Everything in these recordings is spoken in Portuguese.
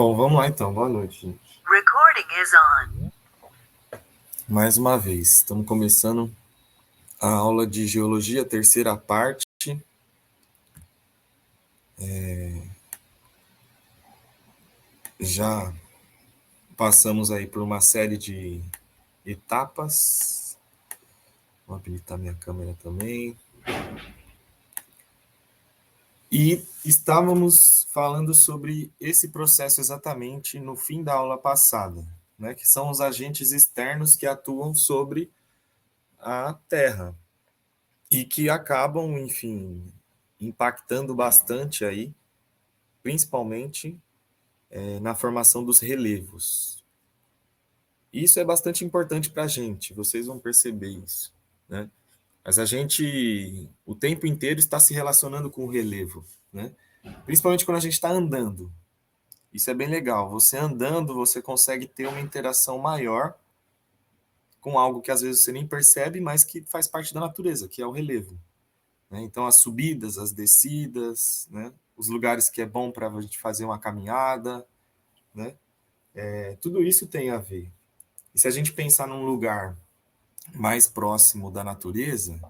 Bom, vamos lá então. Boa noite, gente. Recording is on. Mais uma vez, estamos começando a aula de geologia, terceira parte. Já passamos aí por uma série de etapas. Vou habilitar minha câmera também. E estávamos falando sobre esse processo exatamente no fim da aula passada, né? Que são os agentes externos que atuam sobre a Terra e que acabam, enfim, impactando bastante aí, principalmente na formação dos relevos. Isso é bastante importante para a gente, vocês vão perceber isso, né? Mas a gente, o tempo inteiro, está se relacionando com o relevo, né? Principalmente quando a gente está andando. Isso é bem legal. Você andando, você consegue ter uma interação maior com algo que às vezes você nem percebe, mas que faz parte da natureza, que é o relevo, né? Então, as subidas, as descidas, né? Os lugares que é bom para a gente fazer uma caminhada, né? Tudo isso tem a ver. E se a gente pensar num lugar mais próximo da natureza,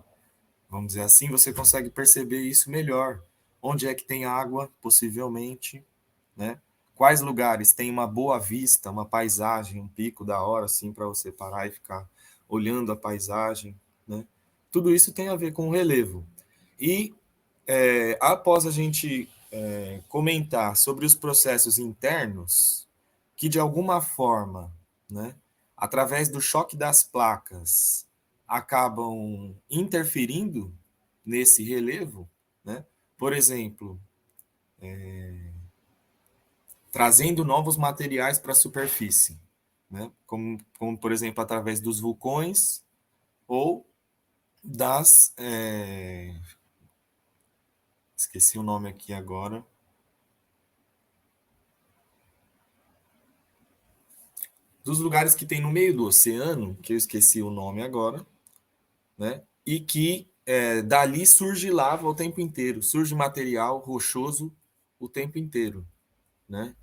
vamos dizer assim, você consegue perceber isso melhor. Onde é que tem água, possivelmente, né? Quais lugares tem uma boa vista, uma paisagem, um pico da hora, assim, para você parar e ficar olhando a paisagem, né? Tudo isso tem a ver com o relevo. E após a gente comentar sobre os processos internos, que de alguma forma, né, através do choque das placas, acabam interferindo nesse relevo, né? Por exemplo, trazendo novos materiais para a superfície, né? Como, por exemplo, através dos vulcões ou das. Esqueci o nome aqui agora. Dos lugares que tem no meio do oceano, que eu esqueci o nome agora, né? E que dali surge lava o tempo inteiro, surge material rochoso o tempo inteiro, né?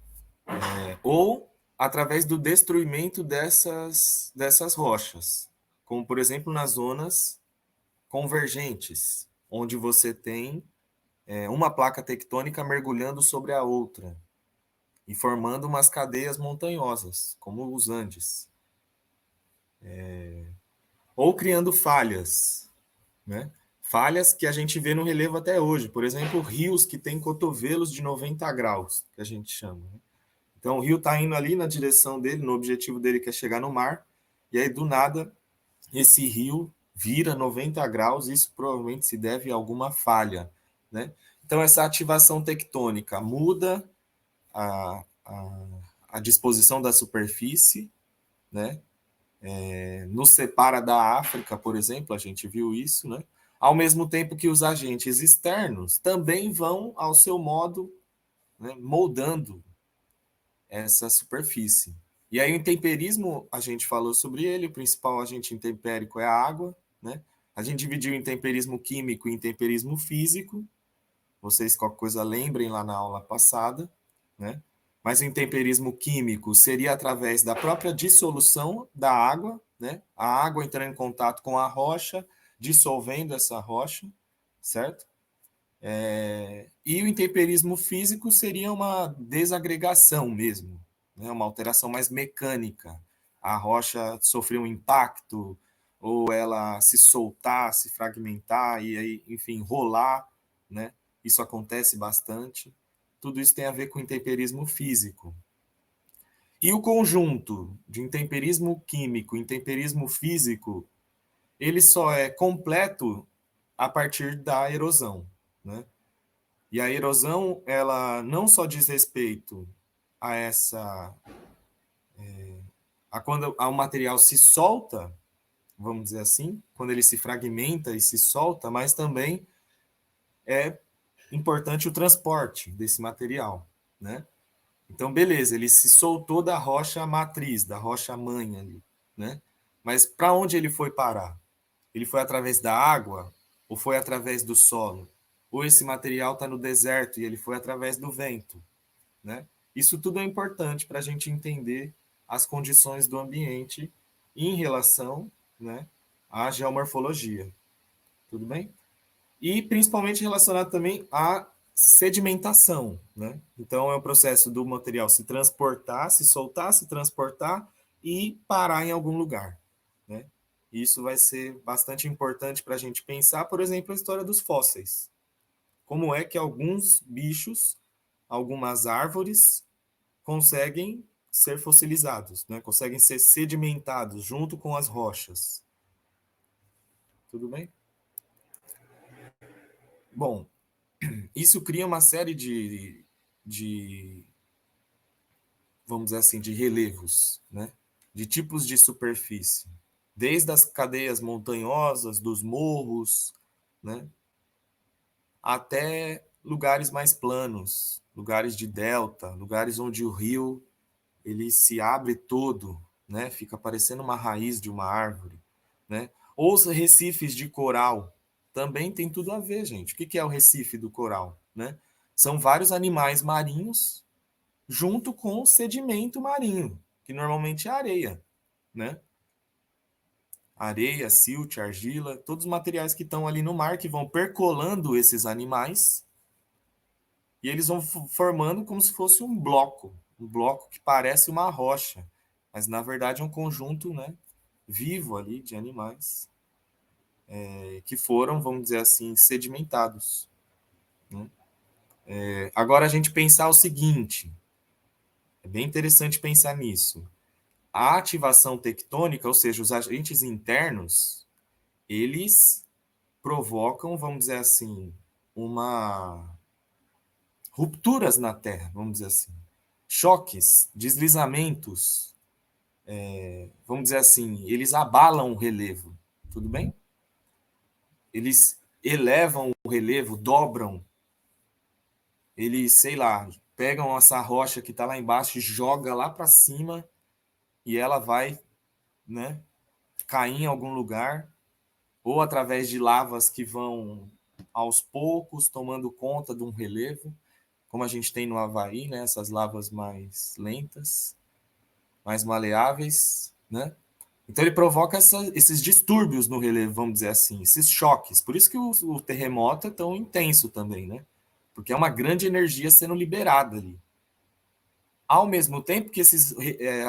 Ou através do destruimento dessas rochas, como por exemplo nas zonas convergentes, onde você tem uma placa tectônica mergulhando sobre a outra e formando umas cadeias montanhosas, como os Andes, ou criando falhas, né? Falhas que a gente vê no relevo até hoje, por exemplo, rios que têm cotovelos de 90 graus, que a gente chama, né? Então o rio está indo ali na direção dele, no objetivo dele que é chegar no mar, e aí do nada esse rio vira 90 graus, isso provavelmente se deve a alguma falha, né? Então essa ativação tectônica muda a disposição da superfície, né? Nos separa da África, por exemplo, a gente viu isso, né? Ao mesmo tempo que os agentes externos também vão, ao seu modo, né, moldando essa superfície. E aí o intemperismo, a gente falou sobre ele, o principal agente intempérico é a água, né? A gente dividiu em intemperismo químico e intemperismo físico. Vocês qualquer coisa lembrem lá na aula passada, né? Mas o intemperismo químico seria através da própria dissolução da água, né? A água entrando em contato com a rocha, dissolvendo essa rocha, certo? E o intemperismo físico seria uma desagregação mesmo, né? Uma alteração mais mecânica. A rocha sofreu um impacto, ou ela se soltar, se fragmentar e aí, enfim, rolar, né? Isso acontece bastante. Tudo isso tem a ver com intemperismo físico. E o conjunto de intemperismo químico e intemperismo físico, ele só é completo a partir da erosão, né? E a erosão, ela não só diz respeito a essa a quando o material se solta, vamos dizer assim, quando ele se fragmenta e se solta, mas também é importante o transporte desse material, né? Então, beleza, ele se soltou da rocha matriz, da rocha mãe ali, né? Mas para onde ele foi parar? Ele foi através da água ou foi através do solo? Ou esse material está no deserto e ele foi através do vento, né? Isso tudo é importante para a gente entender as condições do ambiente em relação, né, à geomorfologia. Tudo bem? E principalmente relacionado também à sedimentação, né? Então é o processo do material se transportar, se soltar, se transportar e parar em algum lugar, né? Isso vai ser bastante importante para a gente pensar, por exemplo, a história dos fósseis. Como é que alguns bichos, algumas árvores conseguem ser fossilizados, né? Conseguem ser sedimentados junto com as rochas. Tudo bem? Bom, isso cria uma série de, vamos dizer assim, de relevos, né? De tipos de superfície, desde as cadeias montanhosas, dos morros, né? Até lugares mais planos, lugares de delta, lugares onde o rio ele se abre todo, né? Fica parecendo uma raiz de uma árvore, né? Ou os recifes de coral também tem tudo a ver, gente. O que é o recife do coral, né? São vários animais marinhos junto com o sedimento marinho, que normalmente é areia, né? Areia, silt, argila, todos os materiais que estão ali no mar que vão percolando esses animais e eles vão formando como se fosse um bloco que parece uma rocha, mas na verdade é um conjunto, né, vivo ali de animais que foram, vamos dizer assim, sedimentados. Né? Agora a gente pensar o seguinte, é bem interessante pensar nisso. A ativação tectônica, ou seja, os agentes internos, eles provocam, vamos dizer assim, uma rupturas na Terra, vamos dizer assim, choques, deslizamentos, vamos dizer assim, eles abalam o relevo, tudo bem? Eles elevam o relevo, dobram, eles, sei lá, pegam essa rocha que está lá embaixo e joga lá para cima e ela vai, né, cair em algum lugar, ou através de lavas que vão aos poucos tomando conta de um relevo, como a gente tem no Havaí, né, essas lavas mais lentas, mais maleáveis, né? Então ele provoca esses distúrbios no relevo, vamos dizer assim, esses choques. Por isso que o terremoto é tão intenso também, né? Porque é uma grande energia sendo liberada ali. Ao mesmo tempo que esses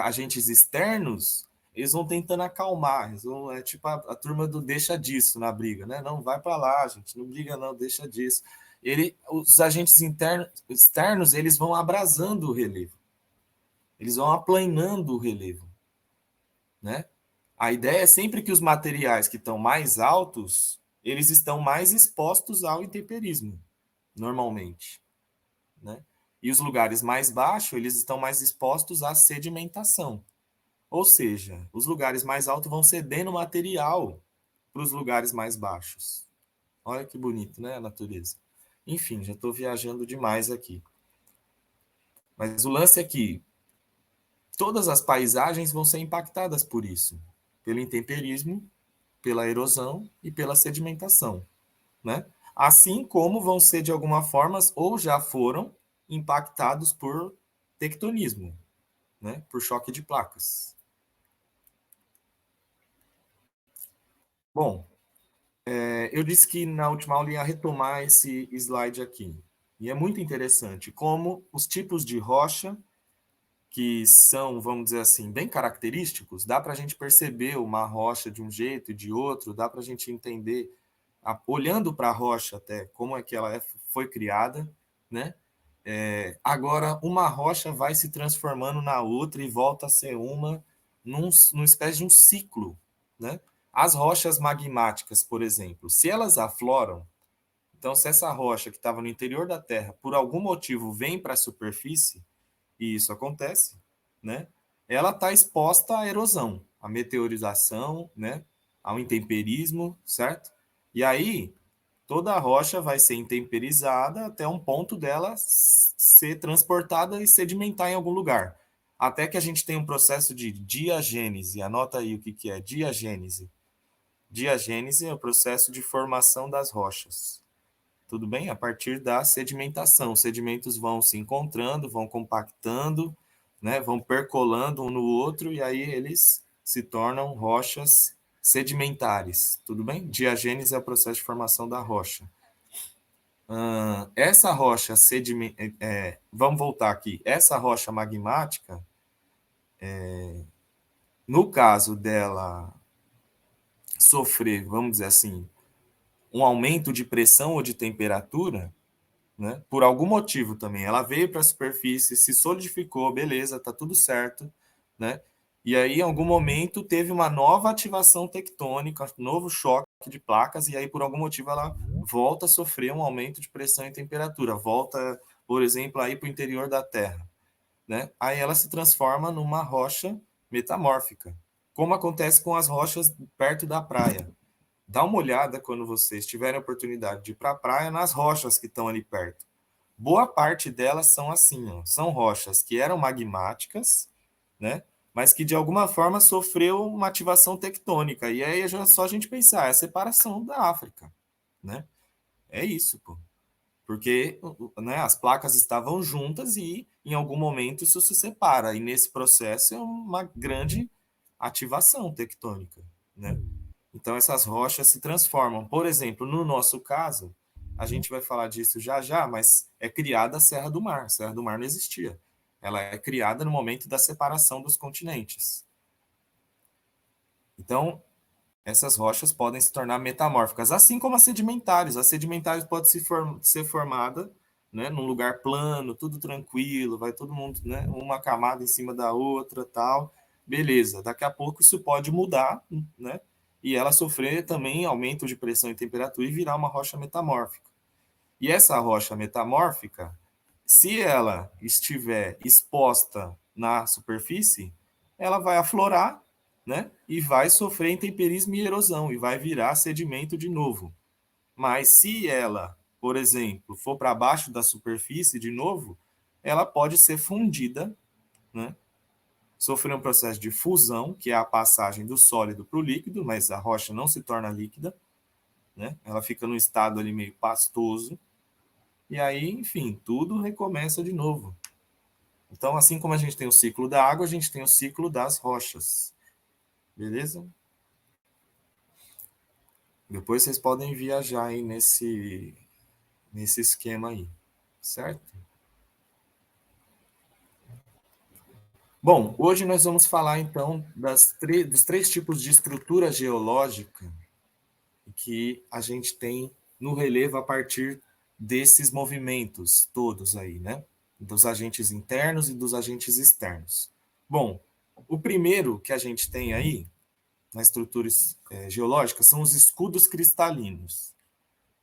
agentes externos, eles vão tentando acalmar. É tipo a turma do deixa disso na briga, né? Não, vai para lá, gente, não briga não, deixa disso. Os agentes externos, eles vão abrasando o relevo. Eles vão aplanando o relevo, né? A ideia é sempre que os materiais que estão mais altos, eles estão mais expostos ao intemperismo, normalmente, né? E os lugares mais baixos, eles estão mais expostos à sedimentação. Ou seja, os lugares mais altos vão cedendo material para os lugares mais baixos. Olha que bonito, né, a natureza. Enfim, já estou viajando demais aqui. Mas o lance é que todas as paisagens vão ser impactadas por isso, pelo intemperismo, pela erosão e pela sedimentação, né? Assim como vão ser de alguma forma ou já foram impactados por tectonismo, né? Por choque de placas. Bom, eu disse que na última aula ia retomar esse slide aqui. E é muito interessante como os tipos de rocha que são, vamos dizer assim, bem característicos, dá para a gente perceber uma rocha de um jeito e de outro, dá para a gente entender, olhando para a rocha até, como é que ela foi criada, né? Agora, uma rocha vai se transformando na outra e volta a ser numa espécie de um ciclo, né? As rochas magmáticas, por exemplo, se elas afloram, então se essa rocha que estava no interior da Terra, por algum motivo, vem para a superfície, e isso acontece, né? Ela está exposta à erosão, à meteorização, né? Ao intemperismo, certo? E aí, toda a rocha vai ser intemperizada até um ponto dela ser transportada e sedimentar em algum lugar. Até que a gente tem um processo de diagênese. Anota aí o que é diagênese. Diagênese é o processo de formação das rochas. tudo bem? A partir da sedimentação. Os sedimentos vão se encontrando, vão compactando, né? Vão percolando um no outro e aí eles se tornam rochas sedimentares, tudo bem? Diagênese é o processo de formação da rocha. Essa rocha sedimentar, vamos voltar aqui. Essa rocha magmática, no caso dela sofrer, vamos dizer assim, um aumento de pressão ou de temperatura, né? Por algum motivo também, ela veio para a superfície, se solidificou, beleza, tá tudo certo, né? E aí, em algum momento, teve uma nova ativação tectônica, um novo choque de placas, e aí, por algum motivo, ela volta a sofrer um aumento de pressão e temperatura, volta, por exemplo, aí para o interior da Terra, né? Aí ela se transforma numa rocha metamórfica, como acontece com as rochas perto da praia. Dá uma olhada quando vocês tiverem a oportunidade de ir para a praia nas rochas que estão ali perto. Boa parte delas são assim, ó, são rochas que eram magmáticas, né? Mas que de alguma forma sofreu uma ativação tectônica. E aí é só a gente pensar, é a separação da África, né? É isso, pô. Porque, né, as placas estavam juntas e em algum momento isso se separa. E nesse processo é uma grande ativação tectônica, né? Então, essas rochas se transformam. Por exemplo, no nosso caso, a gente vai falar disso já já, mas é criada a Serra do Mar. A Serra do Mar não existia. Ela é criada no momento da separação dos continentes. Então, essas rochas podem se tornar metamórficas, assim como as sedimentares. As sedimentares podem ser formada, né, num lugar plano, tudo tranquilo, vai todo mundo, né, uma camada em cima da outra, tal. Beleza. Daqui a pouco isso pode mudar, né? E ela sofrer também aumento de pressão e temperatura e virar uma rocha metamórfica. E essa rocha metamórfica, se ela estiver exposta na superfície, ela vai aflorar, né? E vai sofrer intemperismo e erosão e vai virar sedimento de novo. Mas se ela, por exemplo, for para baixo da superfície de novo, ela pode ser fundida, né? Sofrer um processo de fusão, que é a passagem do sólido para o líquido, mas a rocha não se torna líquida, né? Ela fica num estado ali meio pastoso. E aí, enfim, tudo recomeça de novo. Então, assim como a gente tem o ciclo da água, a gente tem o ciclo das rochas. Beleza? Depois vocês podem viajar aí nesse esquema aí, certo? Bom, hoje nós vamos falar então dos três tipos de estrutura geológica que a gente tem no relevo a partir desses movimentos todos aí, né? Dos agentes internos e dos agentes externos. Bom, o primeiro que a gente tem aí na estrutura geológica são os escudos cristalinos.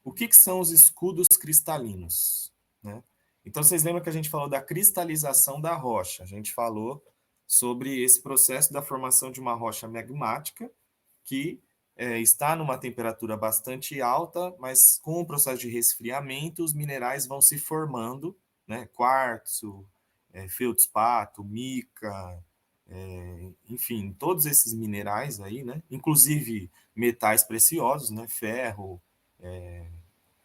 O que são os escudos cristalinos? Né? Então, vocês lembram que a gente falou da cristalização da rocha? A gente falou sobre esse processo da formação de uma rocha magmática que está numa temperatura bastante alta, mas com o processo de resfriamento, os minerais vão se formando, né? Quartzo, feldspato, mica, enfim, todos esses minerais aí, né? Inclusive metais preciosos, né? Ferro,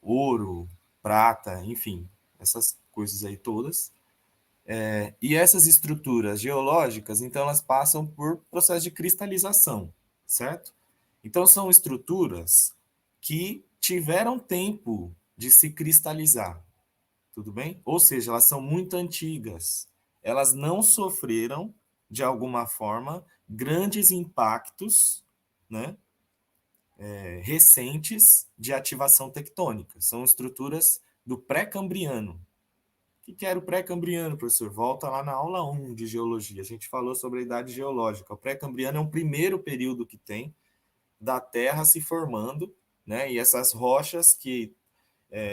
ouro, prata, enfim, essas coisas aí todas. E essas estruturas geológicas, então, elas passam por processo de cristalização, certo? Então, são estruturas que tiveram tempo de se cristalizar, tudo bem? Ou seja, elas são muito antigas. Elas não sofreram, de alguma forma, grandes impactos, né, recentes de ativação tectônica. São estruturas do pré-cambriano. O que era o pré-cambriano, professor? Volta lá na aula 1 de geologia. A gente falou sobre a idade geológica. O pré-cambriano é um primeiro período que tem da Terra se formando, né? E essas rochas que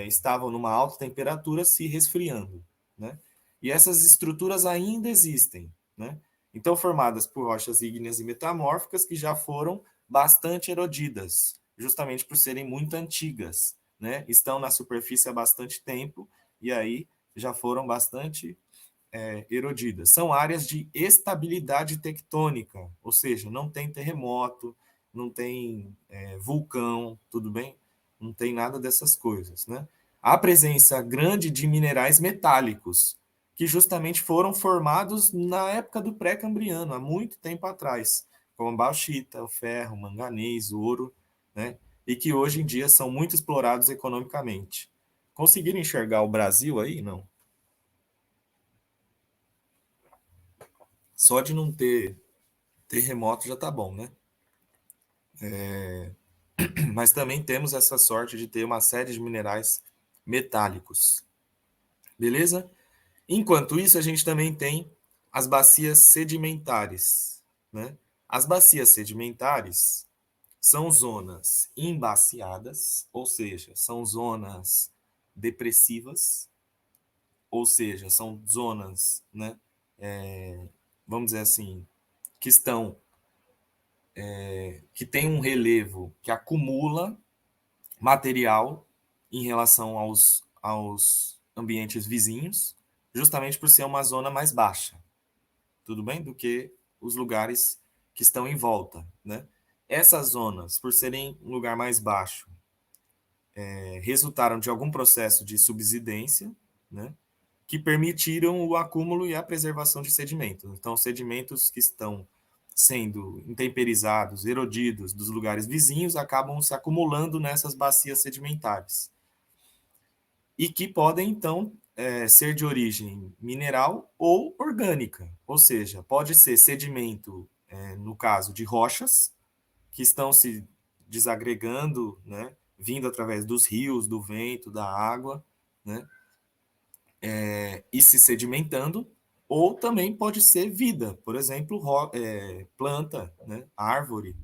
estavam numa alta temperatura se resfriando, né? E essas estruturas ainda existem, né? Então, formadas por rochas ígneas e metamórficas que já foram bastante erodidas, justamente por serem muito antigas, né? Estão na superfície há bastante tempo e aí já foram bastante erodidas. São áreas de estabilidade tectônica, ou seja, não tem terremoto, não tem vulcão, tudo bem? Não tem nada dessas coisas, né? há presença grande de minerais metálicos, que justamente foram formados na época do pré-cambriano, há muito tempo atrás, como a bauxita, o ferro, o manganês, o ouro, né? E que hoje em dia são muito explorados economicamente. Conseguiram enxergar o Brasil aí? Não. Só de não ter terremoto já tá bom, né? Mas também temos essa sorte de ter uma série de minerais metálicos. Beleza? Enquanto isso, a gente também tem as bacias sedimentares, né? As bacias sedimentares são zonas embaciadas, ou seja, são zonas depressivas, ou seja, são zonas, né, vamos dizer assim, que estão, que tem um relevo que acumula material em relação aos ambientes vizinhos, justamente por ser uma zona mais baixa, tudo bem? Do que os lugares que estão em volta, né? Essas zonas, por serem um lugar mais baixo, resultaram de algum processo de subsidência, né? Que permitiram o acúmulo e a preservação de sedimentos. Então, sedimentos que estão sendo intemperizados, erodidos dos lugares vizinhos, acabam se acumulando nessas bacias sedimentares. E que podem, então, ser de origem mineral ou orgânica, ou seja, pode ser sedimento, no caso de rochas, que estão se desagregando, né, vindo através dos rios, do vento, da água, né, e se sedimentando, ou também pode ser vida, por exemplo, planta, né, árvore,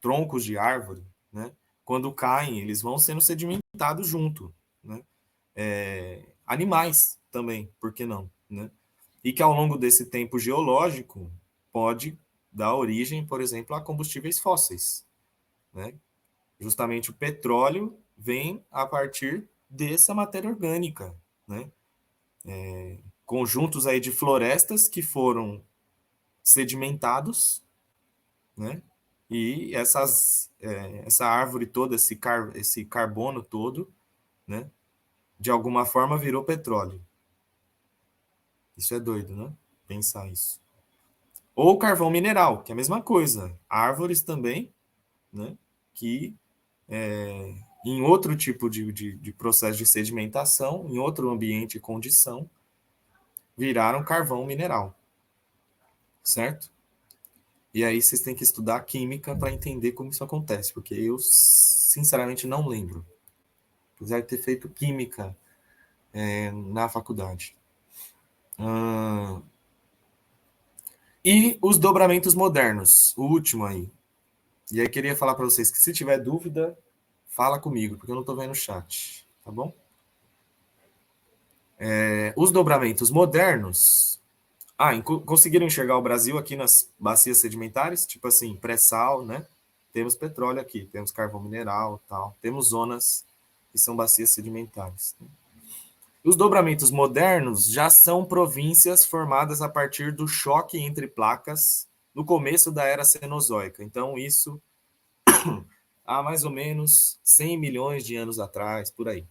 troncos de árvore, né, quando caem, eles vão sendo sedimentados junto, né, animais também, por que não, né, e que ao longo desse tempo geológico pode dar origem, por exemplo, a combustíveis fósseis, né, justamente o petróleo vem a partir dessa matéria orgânica, né, conjuntos aí de florestas que foram sedimentados, né? E essa árvore toda, esse carbono todo, né? De alguma forma virou petróleo. Isso é doido, né? Pensar isso. Ou carvão mineral, que é a mesma coisa. Árvores também, né? Que em outro tipo de processo de sedimentação, em outro ambiente e condição, viraram carvão mineral, certo? E aí vocês têm que estudar química para entender como isso acontece, porque eu sinceramente não lembro, apesar de ter feito química na faculdade. E os dobramentos modernos, o último aí. E aí queria falar para vocês que se tiver dúvida, fala comigo, porque eu não estou vendo o chat, tá bom? Os dobramentos modernos. Conseguiram enxergar o Brasil aqui nas bacias sedimentares? Tipo assim, pré-sal, né? Temos petróleo aqui, temos carvão mineral, tal. Temos zonas que são bacias sedimentares. Os dobramentos modernos já são províncias formadas a partir do choque entre placas no começo da era Cenozoica. Então, isso há mais ou menos 100 milhões de anos atrás, por aí.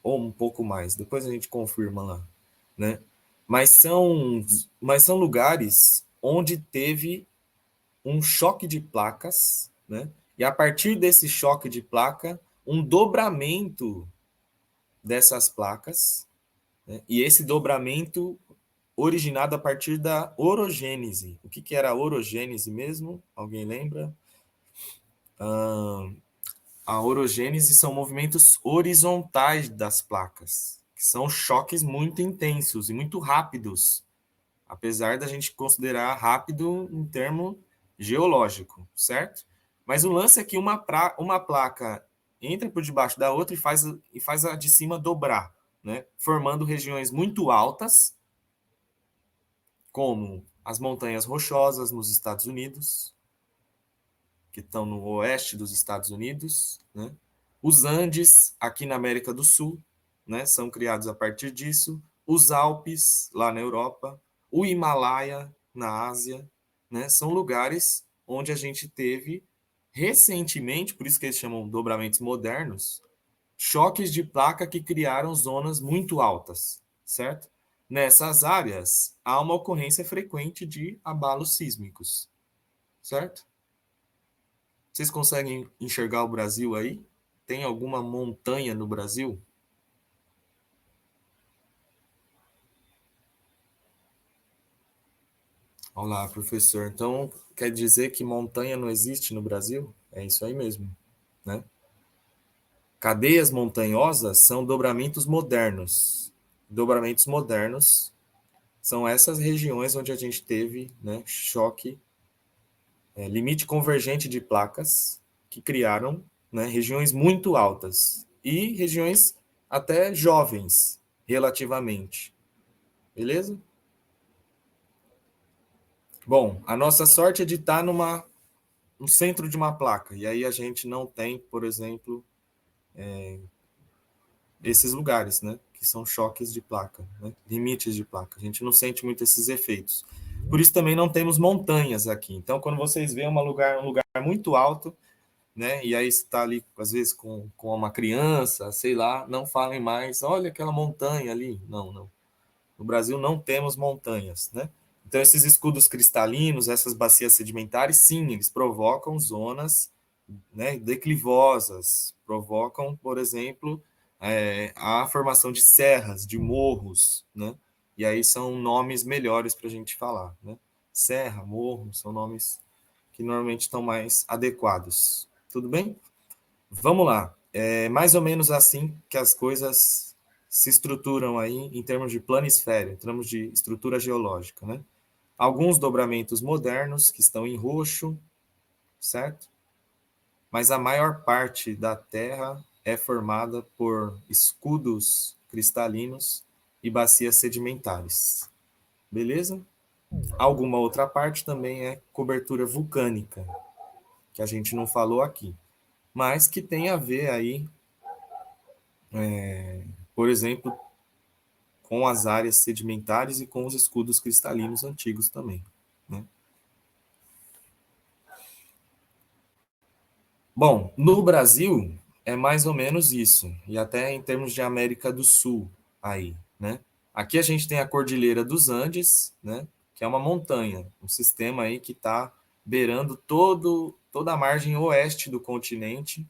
Ou um pouco mais, depois a gente confirma lá, né? Mas são lugares onde teve um choque de placas, né? E a partir desse choque de placa, um dobramento dessas placas, né? E esse dobramento originado a partir da orogênese. O que era a orogênese mesmo? Alguém lembra? A orogênese são movimentos horizontais das placas, que são choques muito intensos e muito rápidos, apesar da gente considerar rápido em termo geológico, certo? Mas o lance é que uma placa entra por debaixo da outra e faz a de cima dobrar, né? Formando regiões muito altas, como as montanhas rochosas nos Estados Unidos, que estão no oeste dos Estados Unidos, né? Os Andes, aqui na América do Sul, né? São criados a partir disso. Os Alpes, lá na Europa. O Himalaia, na Ásia, né? São lugares onde a gente teve recentemente, por isso que eles chamam dobramentos modernos, choques de placa que criaram zonas muito altas, certo? Nessas áreas, há uma ocorrência frequente de abalos sísmicos, certo? Vocês conseguem enxergar o Brasil aí? Tem alguma montanha no Brasil? Olá, professor. Então, quer dizer que montanha não existe no Brasil? É isso aí mesmo, né? Cadeias montanhosas são dobramentos modernos. Dobramentos modernos são essas regiões onde a gente teve, né, choque, limite convergente de placas que criaram, né, regiões muito altas e regiões até jovens, relativamente. Beleza? Bom, a nossa sorte é de estar no centro de uma placa. E aí a gente não tem, por exemplo, esses lugares, né? Que são choques de placa, né? Limites de placa. A gente não sente muito esses efeitos. Por isso também não temos montanhas aqui. Então, quando vocês veem um lugar muito alto, né? E aí está ali, às vezes, com uma criança, sei lá, não falem mais, olha aquela montanha ali. Não, não. No Brasil não temos montanhas, né? Então, esses escudos cristalinos, essas bacias sedimentares, sim, eles provocam zonas, né, declivosas, provocam, por exemplo, a formação de serras, de morros, né? E aí são nomes melhores para a gente falar, né? Serra, morro, são nomes que normalmente estão mais adequados. Tudo bem? Vamos lá. É mais ou menos assim que as coisas se estruturam aí em termos de planisfério, em termos de estrutura geológica, né? Alguns dobramentos modernos que estão em roxo, certo? Mas a maior parte da Terra é formada por escudos cristalinos e bacias sedimentares. Beleza? Alguma outra parte também é cobertura vulcânica, que a gente não falou aqui, mas que tem a ver aí, por exemplo, com as áreas sedimentares e com os escudos cristalinos antigos também, né? Bom, no Brasil é mais ou menos isso, e até em termos de América do Sul aí, né? Aqui a gente tem a Cordilheira dos Andes, né? Que é uma montanha, um sistema aí que está beirando toda a margem oeste do continente,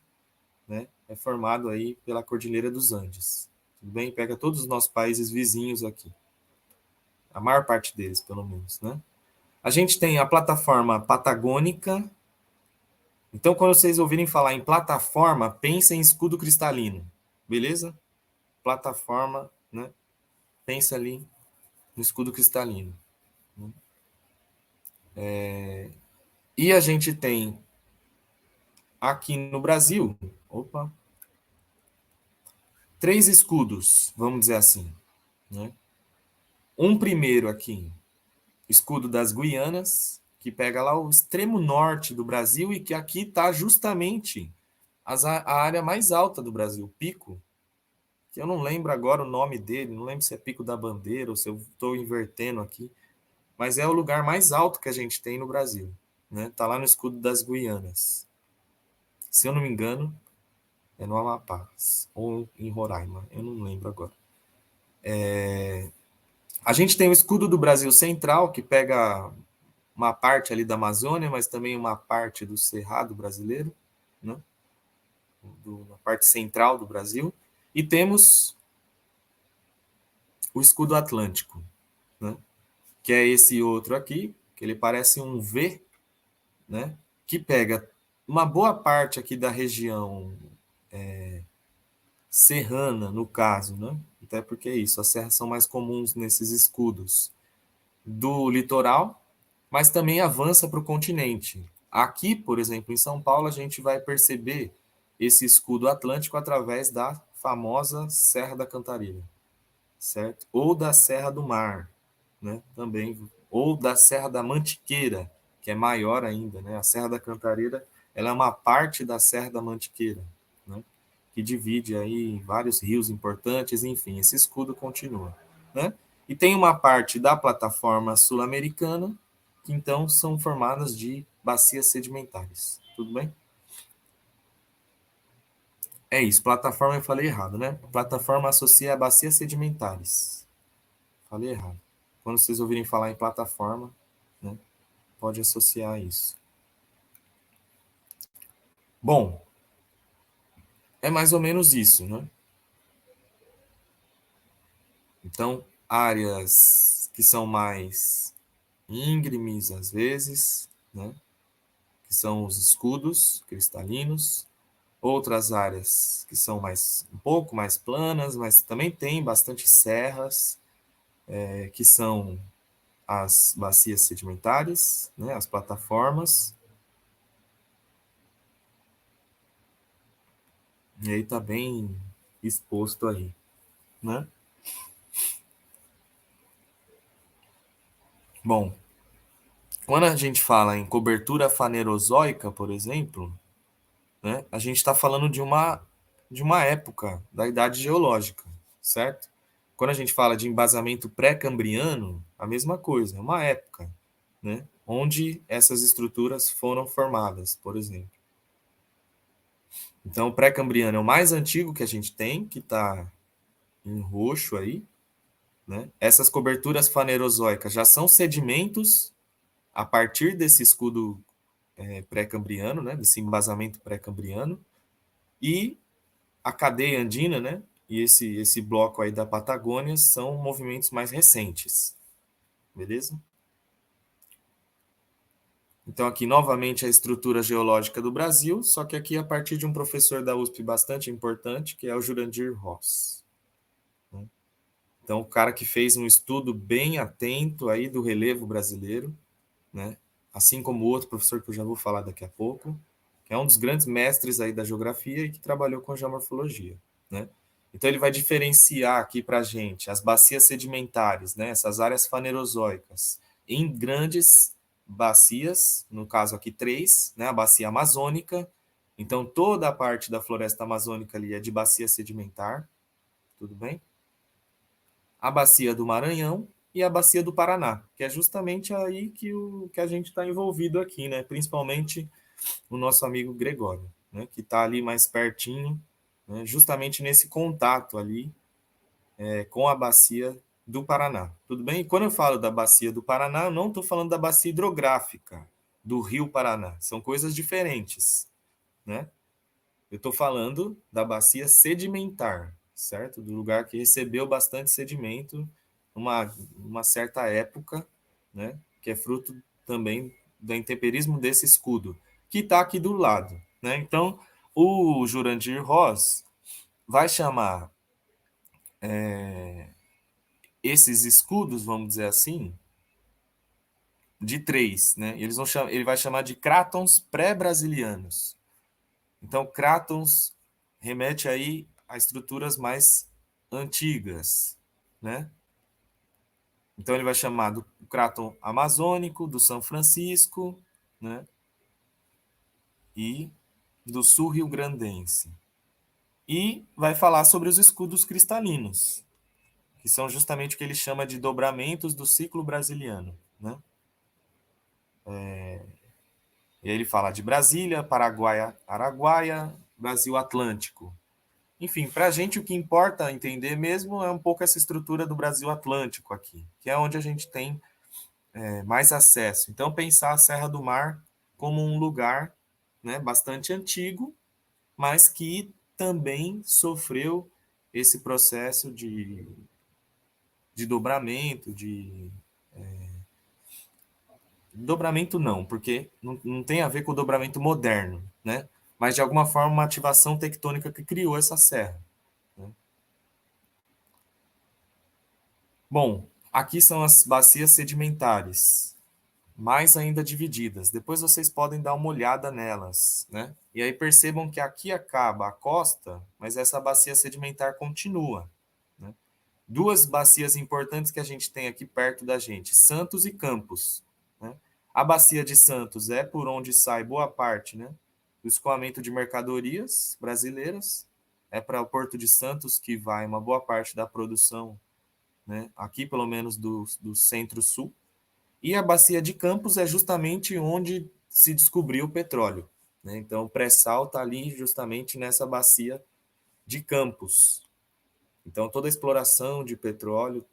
né? É formado aí pela Cordilheira dos Andes. Tudo bem? Pega todos os nossos países vizinhos aqui, a maior parte deles, pelo menos, né? A gente tem a plataforma patagônica. Então, quando vocês ouvirem falar em plataforma, pensem em escudo cristalino, beleza? Plataforma, né? Pensa ali no escudo cristalino. E a gente tem aqui no Brasil, opa, três escudos, vamos dizer assim, né? Um primeiro aqui, escudo das Guianas, que pega lá o extremo norte do Brasil e que aqui está justamente a área mais alta do Brasil, Pico, que eu não lembro agora o nome dele, não lembro se é Pico da Bandeira ou se eu estou invertendo aqui, mas é o lugar mais alto que a gente tem no Brasil, né? Tá lá no escudo das Guianas. Se eu não me engano, é no Amapá ou em Roraima, eu não lembro agora. A gente tem o escudo do Brasil Central, que pega uma parte ali da Amazônia, mas também uma parte do Cerrado brasileiro, né? Na parte central do Brasil. E temos o escudo Atlântico, né? Que é esse outro aqui, que ele parece um V, né? Que pega uma boa parte aqui da região serrana, no caso, né? Até porque é isso, as serras são mais comuns nesses escudos do litoral, mas também avança para o continente. Aqui, por exemplo, em São Paulo, a gente vai perceber esse escudo atlântico através da famosa Serra da Cantareira, certo? Ou da Serra do Mar, né? Também, ou da Serra da Mantiqueira, que é maior ainda, né? A Serra da Cantareira, ela é uma parte da Serra da Mantiqueira, né? Que divide aí vários rios importantes, enfim, esse escudo continua, né? E tem uma parte da plataforma sul-americana, que então são formadas de bacias sedimentares. Tudo bem? É isso, plataforma eu falei errado, né? Plataforma associa a bacias sedimentares. Falei errado. Quando vocês ouvirem falar em plataforma, né, pode associar a isso. Bom, é mais ou menos isso, né? Então, áreas que são mais íngremes às vezes, né? Que são os escudos cristalinos, outras áreas que são mais um pouco mais planas, mas também tem bastante serras, que são as bacias sedimentares, né? As plataformas, e aí está bem exposto aí, né? Bom, quando a gente fala em cobertura fanerozoica, por exemplo, né, a gente está falando de uma época da idade geológica, certo? Quando a gente fala de embasamento pré-cambriano, a mesma coisa, é uma época, né, onde essas estruturas foram formadas, por exemplo. Então, o pré-cambriano é o mais antigo que a gente tem, que está em roxo aí, né? Essas coberturas fanerozoicas já são sedimentos a partir desse escudo pré-cambriano, né? Desse embasamento pré-cambriano, e a cadeia andina, né? E esse bloco aí da Patagônia são movimentos mais recentes, beleza? Então aqui novamente a estrutura geológica do Brasil, só que aqui a partir de um professor da USP bastante importante, que é o Jurandir Ross. Né? Então o cara que fez um estudo bem atento aí do relevo brasileiro, né? Assim como o outro professor que eu já vou falar daqui a pouco, que é um dos grandes mestres aí da geografia e que trabalhou com geomorfologia, né? Então ele vai diferenciar aqui para a gente as bacias sedimentares, né? Essas áreas fanerozoicas, em grandes bacias, no caso aqui três, né? A bacia amazônica. Então toda a parte da floresta amazônica ali é de bacia sedimentar, tudo bem? A bacia do Maranhão e a bacia do Paraná, que é justamente aí que a gente está envolvido aqui, né? Principalmente o nosso amigo Gregório, né? Que está ali mais pertinho, né? Justamente nesse contato ali com a bacia do Paraná. Tudo bem? E quando eu falo da bacia do Paraná, eu não estou falando da bacia hidrográfica do Rio Paraná. São coisas diferentes, né? Eu estou falando da bacia sedimentar, certo? Do lugar que recebeu bastante sedimento uma certa época, né? Que é fruto também do intemperismo desse escudo, que está aqui do lado, né? Então, o Jurandir Ross vai chamar esses escudos, vamos dizer assim, de três, né? Ele vai chamar de crátons pré-brasilianos. Então, crátons remete aí a estruturas mais antigas, né? Então ele vai chamar do cráton amazônico, do São Francisco, né? E do sul rio-grandense. E vai falar sobre os escudos cristalinos, que são justamente o que ele chama de dobramentos do ciclo brasiliano, né? E aí ele fala de Brasília, Paraguaia, Araguaia, Brasil Atlântico. Enfim, para a gente o que importa entender mesmo é um pouco essa estrutura do Brasil Atlântico aqui, que é onde a gente tem mais acesso. Então, pensar a Serra do Mar como um lugar, né, bastante antigo, mas que também sofreu esse processo de dobramento, de dobramento não, porque não tem a ver com o dobramento moderno, né? Mas de alguma forma uma ativação tectônica que criou essa serra. Né? Bom, aqui são as bacias sedimentares, mais ainda divididas. Depois vocês podem dar uma olhada nelas, né? E aí percebam que aqui acaba a costa, mas essa bacia sedimentar continua. Né? Duas bacias importantes que a gente tem aqui perto da gente, Santos e Campos. Né? A bacia de Santos é por onde sai boa parte, né, do escoamento de mercadorias brasileiras. É para o Porto de Santos que vai uma boa parte da produção, né, aqui pelo menos do centro-sul. E a bacia de Campos é justamente onde se descobriu o petróleo. Né? Então, o pré-sal está ali justamente nessa bacia de campos. Então, toda a exploração de petróleo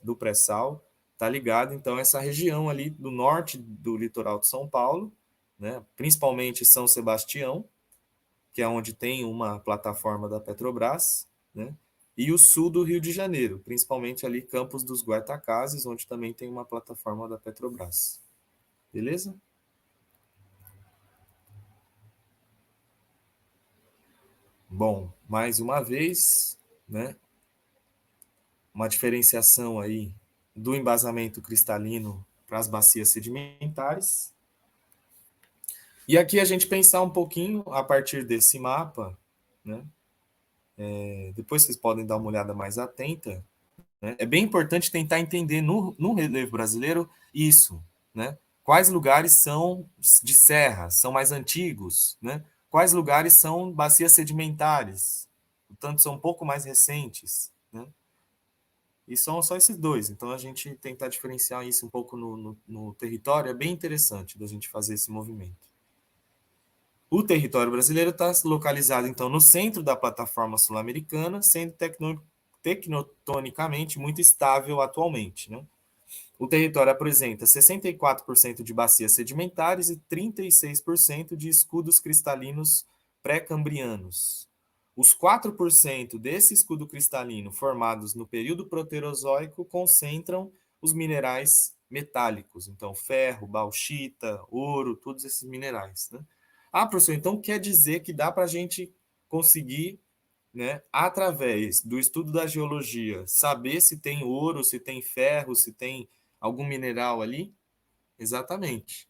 do pré-sal está ligada, então, a essa região ali do norte do litoral de São Paulo, né, principalmente São Sebastião, que é onde tem uma plataforma da Petrobras, né, e o sul do Rio de Janeiro, principalmente ali Campos dos Goytacazes, onde também tem uma plataforma da Petrobras. Beleza? Bom, mais uma vez, né, uma diferenciação aí do embasamento cristalino para as bacias sedimentares. E aqui a gente pensar um pouquinho a partir desse mapa, né? Depois vocês podem dar uma olhada mais atenta. Né? É bem importante tentar entender no relevo brasileiro isso, né? Quais lugares são de serra, são mais antigos, né? Quais lugares são bacias sedimentares, portanto são um pouco mais recentes, né? E são só esses dois. Então, a gente tentar diferenciar isso um pouco no território é bem interessante da gente fazer esse movimento. O território brasileiro está localizado, então, no centro da plataforma sul-americana, sendo tectonicamente muito estável atualmente. Né? O território apresenta 64% de bacias sedimentares e 36% de escudos cristalinos pré-cambrianos. Os 4% desse escudo cristalino formados no período proterozoico concentram os minerais metálicos, então ferro, bauxita, ouro, todos esses minerais. Né? Ah, professor, então quer dizer que dá para a gente conseguir, né, através do estudo da geologia, saber se tem ouro, se tem ferro, se tem algum mineral ali? Exatamente.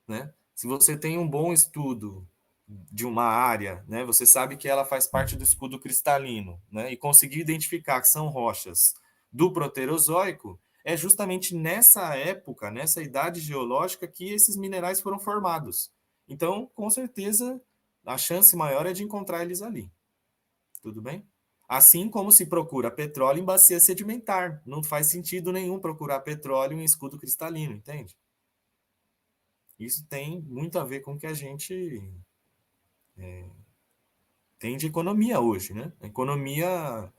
Né? Se você tem um bom estudo de uma área, né, você sabe que ela faz parte do escudo cristalino, né, e conseguir identificar que são rochas do Proterozoico, é justamente nessa época, nessa idade geológica, que esses minerais foram formados. Então, com certeza, a chance maior é de encontrar eles ali. Tudo bem? Assim como se procura petróleo em bacia sedimentar. Não faz sentido nenhum procurar petróleo em escudo cristalino, entende? Isso tem muito a ver com o que a gente tem de economia hoje, né? A economia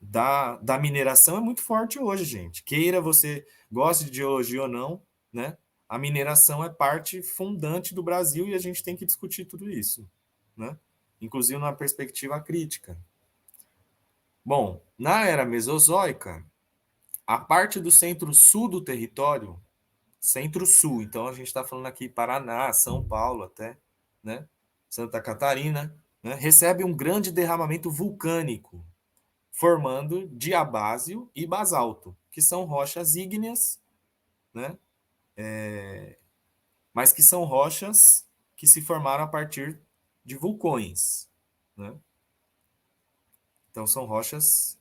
da mineração é muito forte hoje, gente. Queira você goste de geologia ou não, né? A mineração é parte fundante do Brasil e a gente tem que discutir tudo isso, né? Inclusive numa perspectiva crítica. Bom, na era mesozoica, a parte do centro-sul do território, centro-sul, então a gente está falando aqui Paraná, São Paulo até, né? Santa Catarina, né? Recebe um grande derramamento vulcânico, formando diabásio e basalto, que são rochas ígneas, né? Mas que são rochas que se formaram a partir de vulcões, né? Então são rochas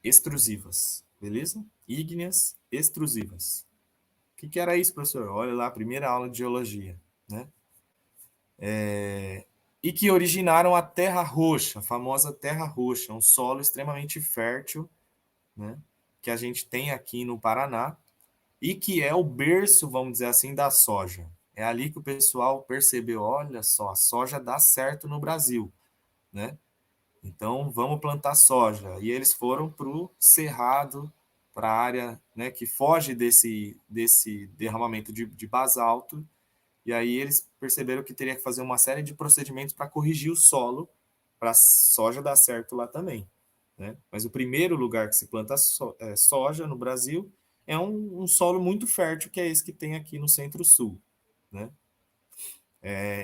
extrusivas, beleza? Ígneas extrusivas. O que era isso, professor? Olha lá, a primeira aula de geologia, né? E que originaram a Terra Roxa, a famosa Terra Roxa, um solo extremamente fértil, né? Que a gente tem aqui no Paraná, e que é o berço, vamos dizer assim, da soja. É ali que o pessoal percebeu, olha só, a soja dá certo no Brasil, né? Então vamos plantar soja. E eles foram para o cerrado, para a área, né, que foge desse derramamento de basalto. E aí eles perceberam que teria que fazer uma série de procedimentos para corrigir o solo, para a soja dar certo lá também. Né? Mas o primeiro lugar que se planta soja no Brasil é um solo muito fértil, que é esse que tem aqui no Centro-Sul. Né?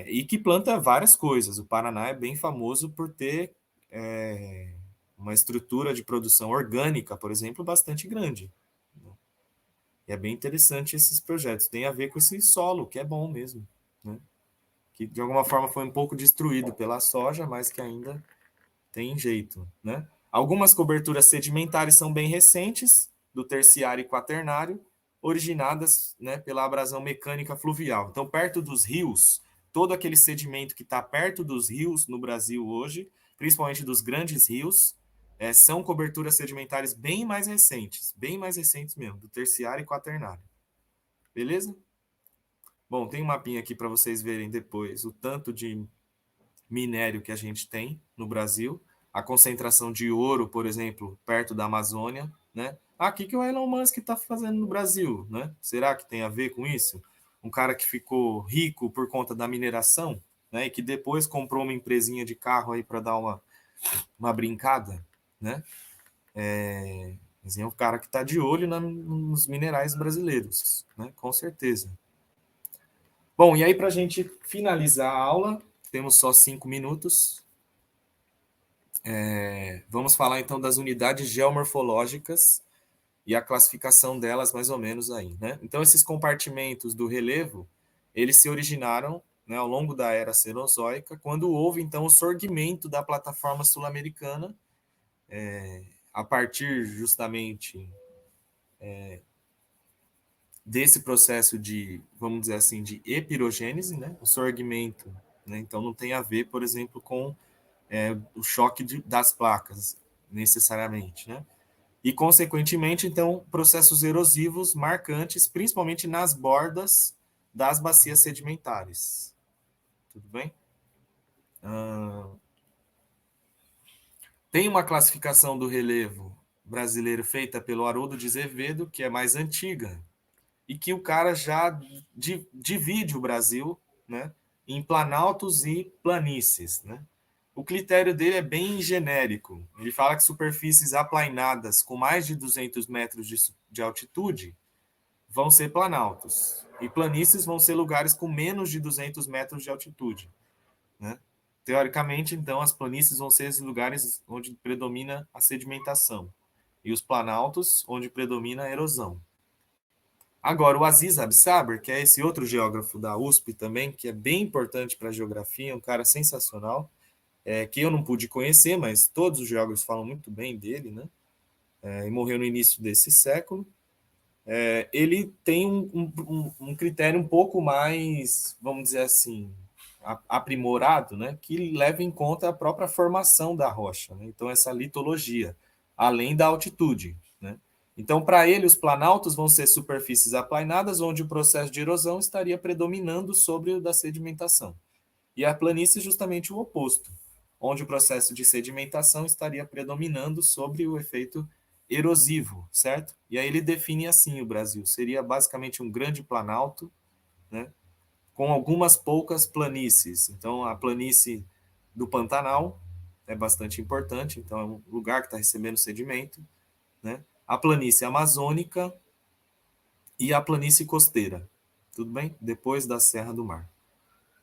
E que planta várias coisas. O Paraná é bem famoso por ter uma estrutura de produção orgânica, por exemplo, bastante grande. Né? E é bem interessante esses projetos. Tem a ver com esse solo, que é bom mesmo. Né? Que de alguma forma foi um pouco destruído pela soja, mas que ainda tem jeito. Né? Algumas coberturas sedimentares são bem recentes, do terciário e quaternário, originadas, né, pela abrasão mecânica fluvial. Então, perto dos rios, todo aquele sedimento que está perto dos rios no Brasil hoje, principalmente dos grandes rios, são coberturas sedimentares bem mais recentes mesmo, do terciário e quaternário. Beleza? Bom, tem um mapinha aqui para vocês verem depois o tanto de minério que a gente tem no Brasil, a concentração de ouro, por exemplo, perto da Amazônia, né? O que o Elon Musk está fazendo no Brasil, né? Será que tem a ver com isso? Um cara que ficou rico por conta da mineração, né? E que depois comprou uma empresinha de carro aí para dar uma brincada, né? Mas é um cara que está de olho nos minerais brasileiros, né? Com certeza. Bom, e aí para a gente finalizar a aula, temos só 5 minutos. Vamos falar então das unidades geomorfológicas e a classificação delas mais ou menos aí, né? Então esses compartimentos do relevo, eles se originaram, né, ao longo da era Cenozoica, quando houve então o surgimento da plataforma sul-americana, a partir justamente desse processo de, vamos dizer assim, de epirogênese, né? O surgimento, né? Então não tem a ver, por exemplo, com o choque das placas, necessariamente, né? E, consequentemente, então, processos erosivos marcantes, principalmente nas bordas das bacias sedimentares. Tudo bem? Tem uma classificação do relevo brasileiro feita pelo Haroldo de Azevedo, que é mais antiga, e que o cara já divide o Brasil, né, em planaltos e planícies, né? O critério dele é bem genérico. Ele fala que superfícies aplainadas com mais de 200 metros de altitude vão ser planaltos. E planícies vão ser lugares com menos de 200 metros de altitude, né? Teoricamente, então, as planícies vão ser esses lugares onde predomina a sedimentação. E os planaltos, onde predomina a erosão. Agora, o Aziz Absaber, que é esse outro geógrafo da USP também, que é bem importante para a geografia, um cara sensacional, que eu não pude conhecer, mas todos os geógrafos falam muito bem dele, né? E morreu no início desse século. Ele tem um critério um pouco mais, vamos dizer assim, aprimorado, né? Que leva em conta a própria formação da rocha, né? Então, essa litologia, além da altitude, né? Então, para ele, os planaltos vão ser superfícies aplainadas, onde o processo de erosão estaria predominando sobre o da sedimentação. E a planície, justamente o oposto, onde o processo de sedimentação estaria predominando sobre o efeito erosivo, certo? E aí ele define assim o Brasil: seria basicamente um grande planalto, né, com algumas poucas planícies. Então, a planície do Pantanal é bastante importante, então é um lugar que está recebendo sedimento, né? A planície amazônica e a planície costeira, tudo bem? Depois da Serra do Mar.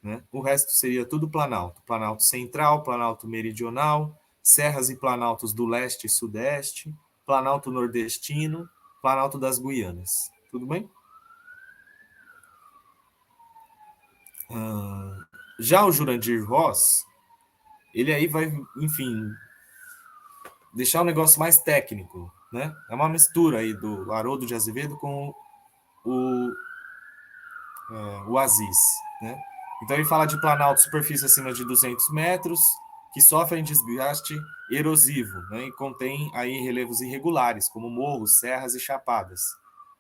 Né? O resto seria tudo planalto. Planalto central, planalto meridional, serras e planaltos do leste e sudeste, planalto nordestino, planalto das Guianas. Tudo bem? Já o Jurandir Ross, ele aí vai, enfim, deixar o negócio mais técnico. Né? É uma mistura aí do Haroldo de Azevedo com o, o Aziz. Né? Então ele fala de planalto superfície acima de 200 metros, que sofrem desgaste erosivo, né, e contém aí relevos irregulares, como morros, serras e chapadas.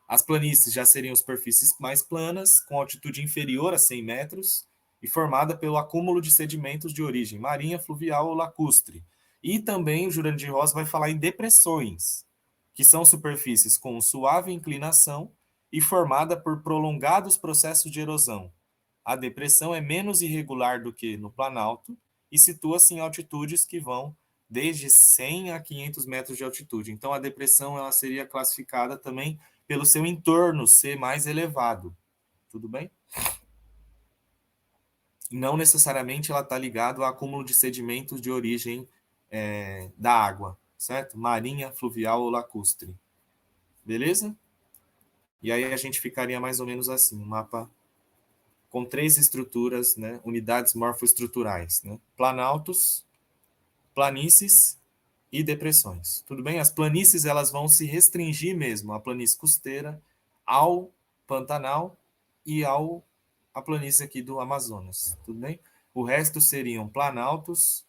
As planícies já seriam superfícies mais planas, com altitude inferior a 100 metros, e formada pelo acúmulo de sedimentos de origem marinha, fluvial ou lacustre. E também o Jurandir Ross vai falar em depressões, que são superfícies com suave inclinação e formada por prolongados processos de erosão. A depressão é menos irregular do que no Planalto e situa-se em altitudes que vão desde 100 a 500 metros de altitude. Então, a depressão ela seria classificada também pelo seu entorno ser mais elevado. Tudo bem? Não necessariamente ela está ligada ao acúmulo de sedimentos de origem da água, certo? Marinha, fluvial ou lacustre. Beleza? E aí a gente ficaria mais ou menos assim, um mapa com 3 estruturas, né, unidades morfoestruturais, né? Planaltos, planícies e depressões. Tudo bem? As planícies elas vão se restringir mesmo à planície costeira, ao Pantanal e ao a planície aqui do Amazonas. Tudo bem? O resto seriam planaltos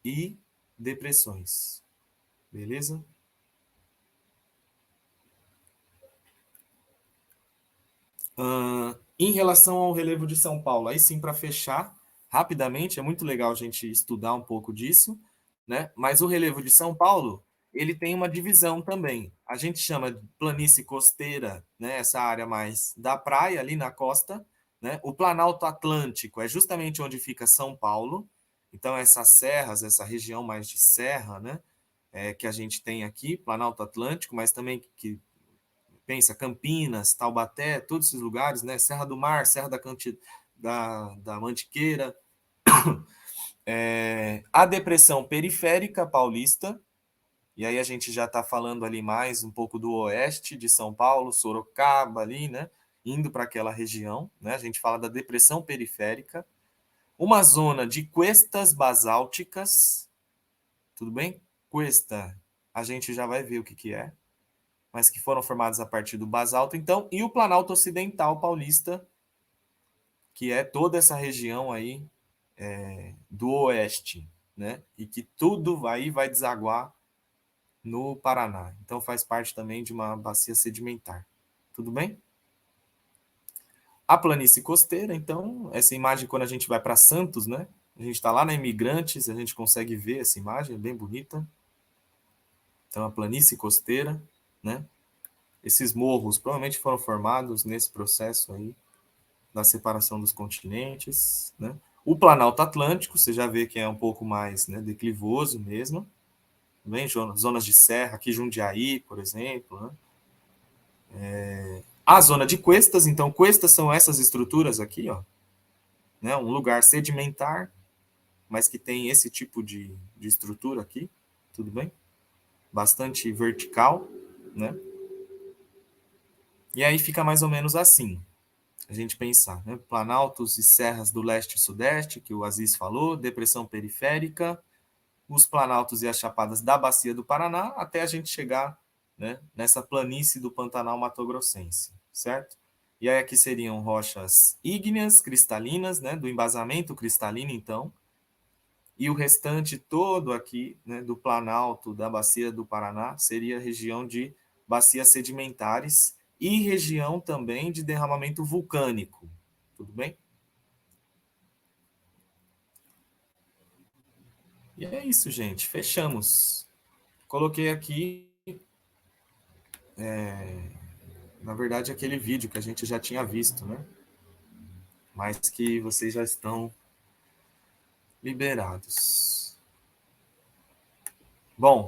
e depressões. Beleza? Em relação ao relevo de São Paulo, aí sim para fechar rapidamente, é muito legal a gente estudar um pouco disso, né? Mas o relevo de São Paulo, ele tem uma divisão também. A gente chama de planície costeira, né? Essa área mais da praia, ali na costa, né? O Planalto Atlântico é justamente onde fica São Paulo. Então, essas serras, essa região mais de serra, né? Que a gente tem aqui, Planalto Atlântico, mas também que pensa Campinas, Taubaté, todos esses lugares, né? Serra do Mar, Serra da Mantiqueira, a depressão periférica paulista, e aí a gente já está falando ali mais um pouco do oeste de São Paulo, Sorocaba ali, né? Indo para aquela região, né? A gente fala da depressão periférica, uma zona de cuestas basálticas, tudo bem? Cuesta, a gente já vai ver o que, que é, mas que foram formadas a partir do basalto, então, e o Planalto Ocidental Paulista, que é toda essa região aí do oeste, né? E que tudo aí vai desaguar no Paraná. Então faz parte também de uma bacia sedimentar. Tudo bem? A planície costeira, então, essa imagem quando a gente vai para Santos, né? A gente está lá na Imigrantes, a gente consegue ver essa imagem, é bem bonita. Então, a planície costeira, né? Esses morros provavelmente foram formados nesse processo aí da separação dos continentes, né? O Planalto Atlântico, você já vê que é um pouco mais, né, declivoso mesmo. Bem, zonas de serra, aqui Jundiaí, por exemplo, né? A zona de cuestas, então, cuestas são essas estruturas aqui, ó, né? Um lugar sedimentar, mas que tem esse tipo de estrutura aqui, tudo bem? Bastante vertical, né? E aí fica mais ou menos assim, a gente pensar, né? Planaltos e serras do leste e sudeste, que o Aziz falou, depressão periférica, os planaltos e as chapadas da bacia do Paraná, até a gente chegar, né, nessa planície do Pantanal Mato-Grossense, certo? E aí aqui seriam rochas ígneas, cristalinas, né, do embasamento cristalino, então, e o restante todo aqui, né, do Planalto, da bacia do Paraná, seria região de bacias sedimentares e região também de derramamento vulcânico. Tudo bem? E é isso, gente. Fechamos. Coloquei aqui, na verdade, aquele vídeo que a gente já tinha visto, né? Mas que vocês já estão liberados. Bom,